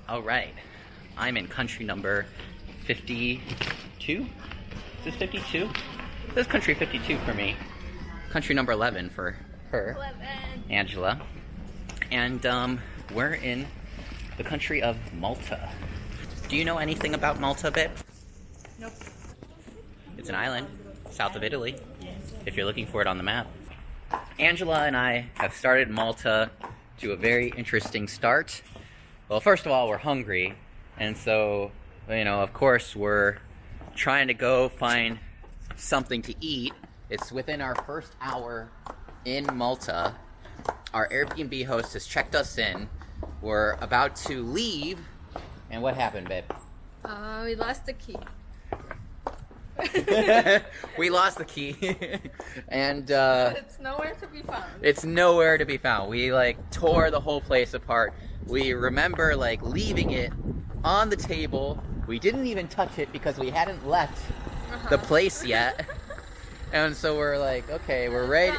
All right, I'm in country number 52. Is this 52? This is country 52 for me. Country number 11 for her, 11. Angela. And we're in the country of Malta. Do you know anything about Malta, babe? Nope. It's an island south of Italy, if you're looking for it on the map. Angela and I have started Malta to a very interesting start. Well, first of all, we're hungry, and so, you know, of course, we're trying to go find something to eat. It's within our first hour in Malta. Our Airbnb host has checked us in. We're about to leave, and what happened, babe? We lost the key. We lost the key, and It's nowhere to be found. it's nowhere to be found. We tore the whole place apart. We remember leaving it on the table. We didn't even touch it because we hadn't left the place yet. And so we're okay, we're ready.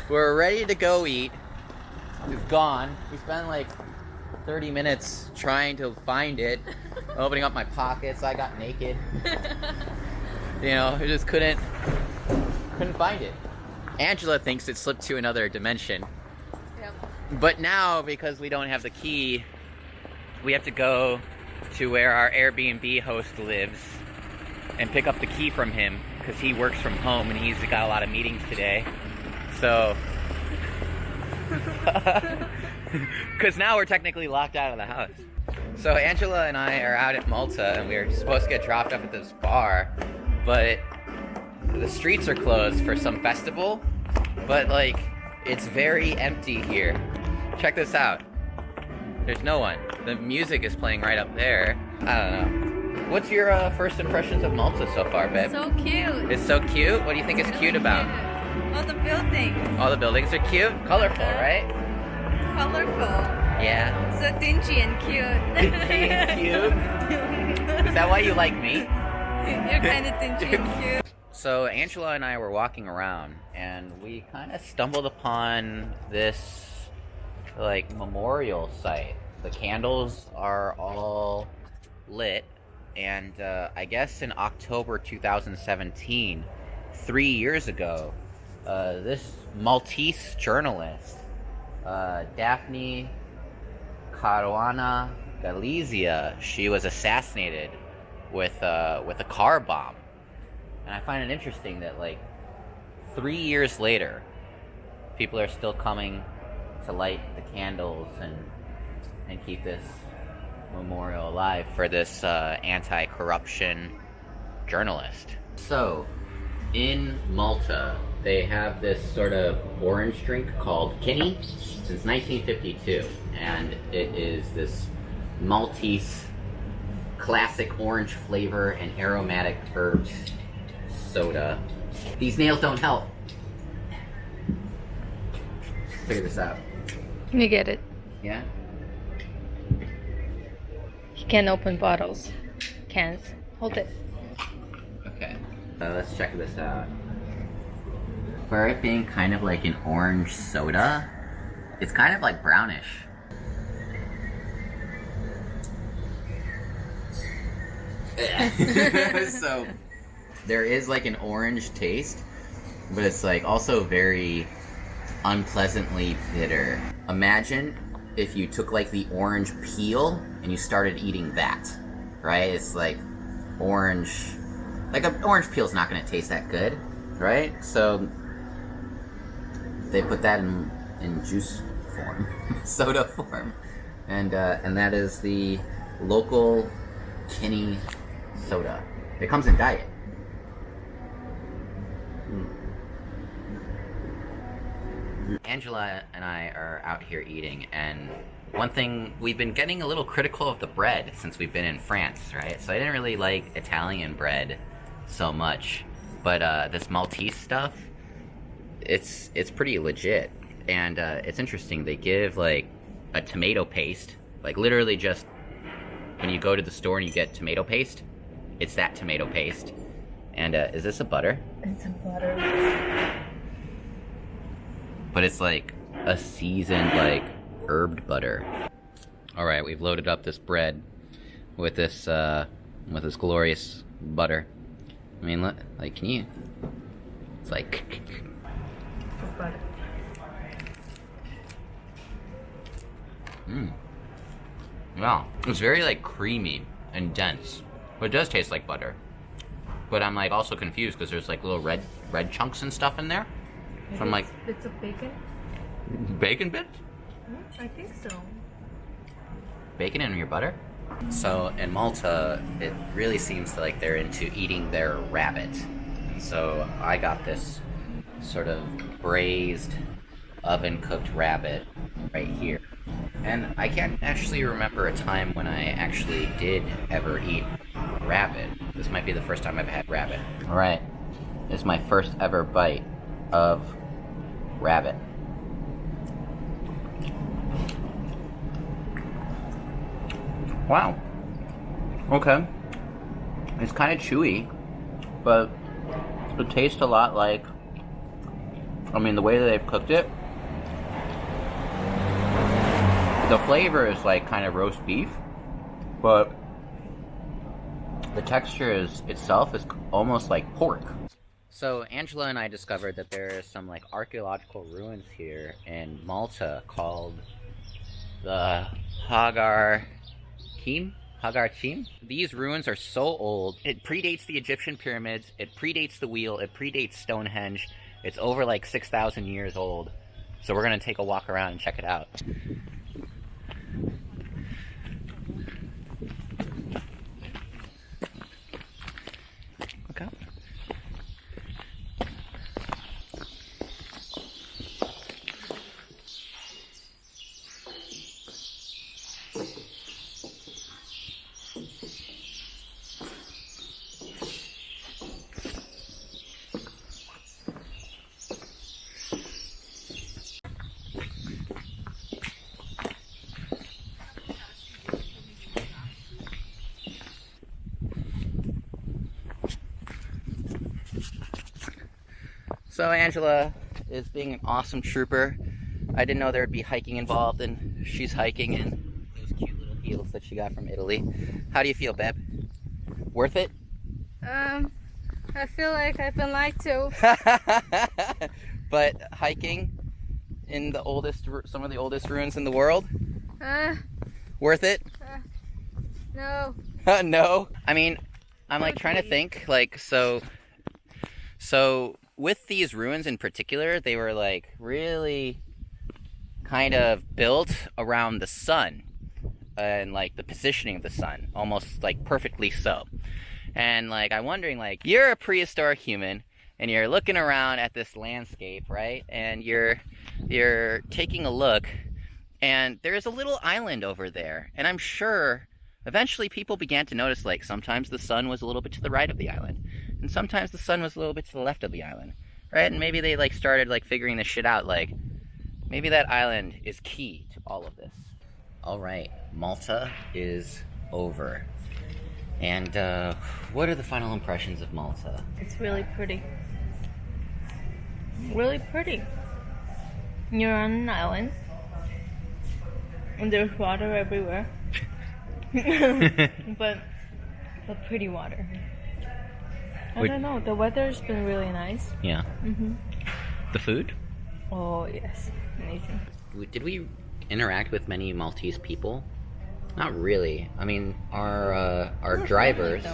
We're ready to go eat. It's gone. We spent 30 minutes trying to find it, opening up my pockets. I got naked. You know, I just couldn't find it. Angela thinks it slipped to another dimension. Yep. But now, because we don't have the key, we have to go to where our Airbnb host lives and pick up the key from him, because he works from home and he's got a lot of meetings today. So, because now we're technically locked out of the house. So Angela and I are out at Malta, and we were supposed to get dropped off at this bar, but the streets are closed for some festival, but it's very empty here. Check this out. There's no one. The music is playing right up there. I don't know. What's your first impressions of Malta so far, babe? So cute. It's so cute? What do you think is cute about? All the buildings. All the buildings are cute? Colorful, right? Colorful. Yeah. So dingy and cute. Dingy and cute? Is that why you like me? You're kind of dingy and cute. So Angela and I were walking around, and we kind of stumbled upon this memorial site. The candles are all lit, and I guess in October 2017, 3 years ago, this Maltese journalist, Daphne Caruana Galizia, she was assassinated with a car bomb. And I find it interesting that 3 years later, people are still coming to light the candles and keep this memorial alive for this anti-corruption journalist. So, in Malta, they have this sort of orange drink called Kinney since 1952, and it is this Maltese classic orange flavor and aromatic herbs soda. These nails don't help. Figure this out. Can you get it? Yeah? You can open bottles. Cans. Hold it. Okay. Let's check this out. For it being kind of like an orange soda, it's kind of brownish. So, there is an orange taste, but it's also very unpleasantly bitter. Imagine if you took the orange peel and you started eating that, right? It's orange, an orange peel's not gonna taste that good, right? So they put that in juice form, soda form, and that is the local Kinney soda. It comes in diet. Angela and I are out here eating, and one thing, we've been getting a little critical of the bread since we've been in France, right? So I didn't really like Italian bread so much, but this Maltese stuff, it's pretty legit, and it's interesting. They give a tomato paste, literally just when you go to the store and you get tomato paste, it's that tomato paste. And is this a butter? It's a butter. But it's a seasoned herbed butter. All right, we've loaded up this bread with this glorious butter. I mean, look, like, can you? It's like. Butter. Wow, it's very like creamy and dense, but it does taste like butter. But I'm like also confused because there's like little red chunks and stuff in there. Maybe So I'm like, bits of bacon. Bacon bits? I think so. Bacon in your butter? So in Malta, it really seems like they're into eating their rabbit. And so I got this sort of braised, oven-cooked rabbit right here. And I can't actually remember a time when I actually did ever eat rabbit. This might be the first time I've had rabbit. Alright, this is my first ever bite of rabbit. Wow. Okay. It's kind of chewy, but it tastes a lot like, I mean, the way that they've cooked it, the flavor is like kind of roast beef, but the texture itself is almost like pork. So Angela and I discovered that there are some like archaeological ruins here in Malta called the Hagar Chim. These ruins are so old. It predates the Egyptian pyramids, it predates the wheel, it predates Stonehenge. It's over like 6,000 years old. So we're gonna take a walk around and check it out. Okay. So Angela is being an awesome trooper. I didn't know there would be hiking involved, and she's hiking in those cute little heels that she got from Italy. How do you feel, babe? Worth it? I feel like I've been lied to. But hiking in some of the oldest ruins in the world? Worth it? No. No. I mean, I'm like trying to think, like, so with these ruins in particular, they were like really kind of built around the sun and like the positioning of the sun, almost like perfectly so. And like I'm wondering, like, you're a prehistoric human and you're looking around at this landscape, right? And you're taking a look, and there's a little island over there, and I'm sure eventually people began to notice, like, sometimes the sun was a little bit to the right of the island, and sometimes the sun was a little bit to the left of the island, right? And maybe they like started like figuring this shit out, like maybe that island is key to all of this. All right, Malta is over. And what are the final impressions of Malta? It's really pretty. Really pretty. You're on an island, and there's water everywhere. but pretty water. I don't know. The weather's been really nice. Yeah. The food? Oh yes, amazing. Did we interact with many Maltese people? Not really. I mean, our drivers.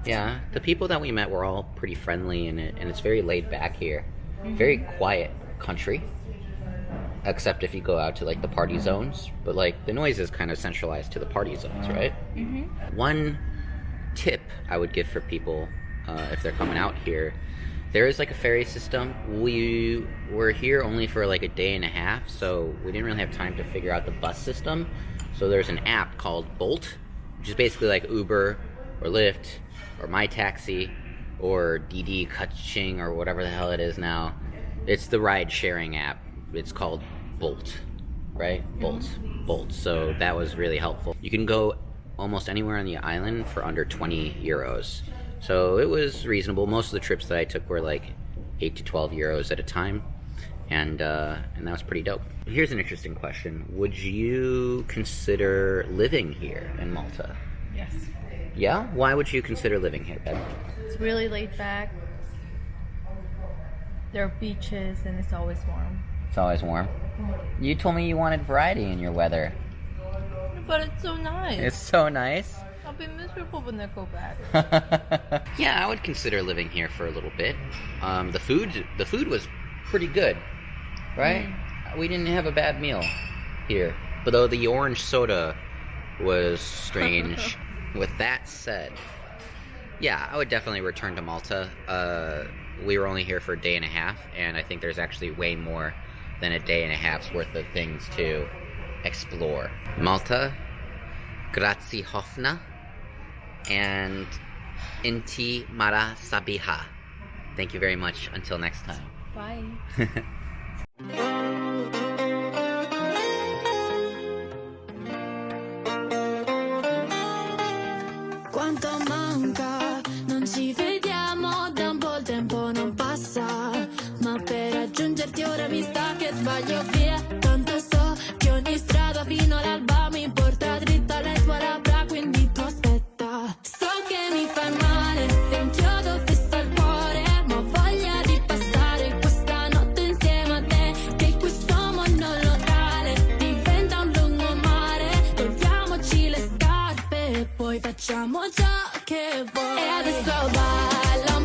Yeah, the people that we met were all pretty friendly, and it's very laid back here. Very quiet country. Except if you go out to like the party zones, but like the noise is kind of centralized to the party zones, right? One tip I would give for people if they're coming out here, there is like a ferry system. We were here only for like a day and a half, so we didn't really have time to figure out the bus system. So there's an app called Bolt, which is basically like Uber or Lyft or My Taxi or Didi Kaching or whatever the hell it is now. It's the ride sharing app. It's called Bolt, right? Bolt. So that was really helpful. You can go almost anywhere on the island for under 20 euros. So it was reasonable. Most of the trips that I took were like 8 to 12 euros at a time. And that was pretty dope. Here's an interesting question. Would you consider living here in Malta? Yes. Yeah? Why would you consider living here, Ben? It's really laid back. There are beaches and it's always warm. It's always warm. You told me you wanted variety in your weather. But it's so nice. It's so nice. I'll be miserable when I go back. Yeah, I would consider living here for a little bit. The food was pretty good, right? We didn't have a bad meal here. But though the orange soda was strange. With that said, yeah, I would definitely return to Malta. We were only here for a day and a half, and I think there's actually way more than a day and a half's worth of things to explore. Malta, grazie hofna, and inti mara sabiha. Thank you very much. Until next time. Bye. Quanto manca, non ci vediamo da un po' il tempo non passa, ma per raggiungerti ora mi sa che sbaglio via. Tanto so che ogni strada fino all'alba mi porta dritta alle tue labbra, quindi tu aspetta. So che mi fai male se inchiodo fisso al cuore, ma ho voglia di passare questa notte insieme a te, che questo mondo locale diventa un lungomare. Togliamoci le scarpe e poi facciamo ciò che vuoi. E adesso balla